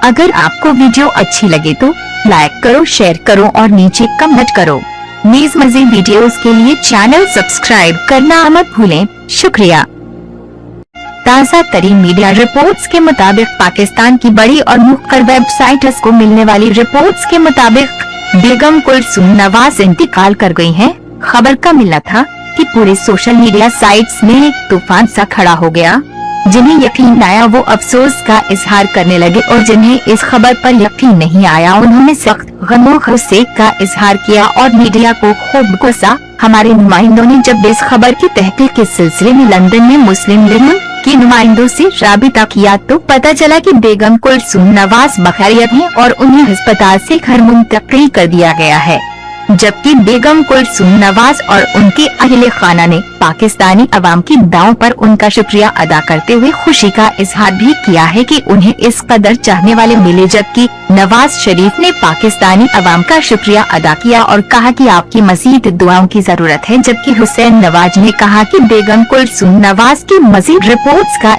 अगर आपको वीडियो अच्छी लगे तो लाइक करो, शेयर करो और नीचे कमेंट करो। न्यूज़ मज़ीद वीडियोस के लिए चैनल सब्सक्राइब करना मत भूलें। शुक्रिया। ताज़ा तरीन मीडिया रिपोर्ट्स के मुताबिक पाकिस्तान की बड़ी और मुख्तर वेबसाइट्स को मिलने वाली रिपोर्ट्स के मुताबिक बेगम कुलसूम नवाज इंतकाल कर गई हैं। खबर का मिलना था कि पूरे सोशल मीडिया साइट्स में एक तूफान सा खड़ा हो गया। जिन्हें यकीन आया वो अफसोस का इजहार करने लगे और जिन्हें इस खबर पर यकीन नहीं आया उन्होंने सख्त गम गुस्से का इजहार किया और मीडिया को खूब गुस्सा। हमारे नुमाइंदों ने जब इस खबर की तहकीक के सिलसिले में लंदन में मुस्लिम लीग के नुमाइंदों से राबिता किया तो पता चला कि बेगम कुलसूम नवाज बखैरियत हैं और उन्हें अस्पताल से घर मुंतकिल कर दिया गया है। जबकि बेगम कुलसूम नवाज और उनके अहले खाना ने पाकिस्तानी अवाम की दुआओं पर उनका शुक्रिया अदा करते हुए खुशी का इजहार भी किया है कि उन्हें इस कदर चाहने वाले मिले। जबकि नवाज शरीफ ने पाकिस्तानी अवाम का शुक्रिया अदा किया और कहा कि आपकी मजीद दुआओं की जरूरत है। जबकि हुसैन नवाज ने कहा कि बेगम कुलसूम नवाज की मजीद रिपोर्ट्स का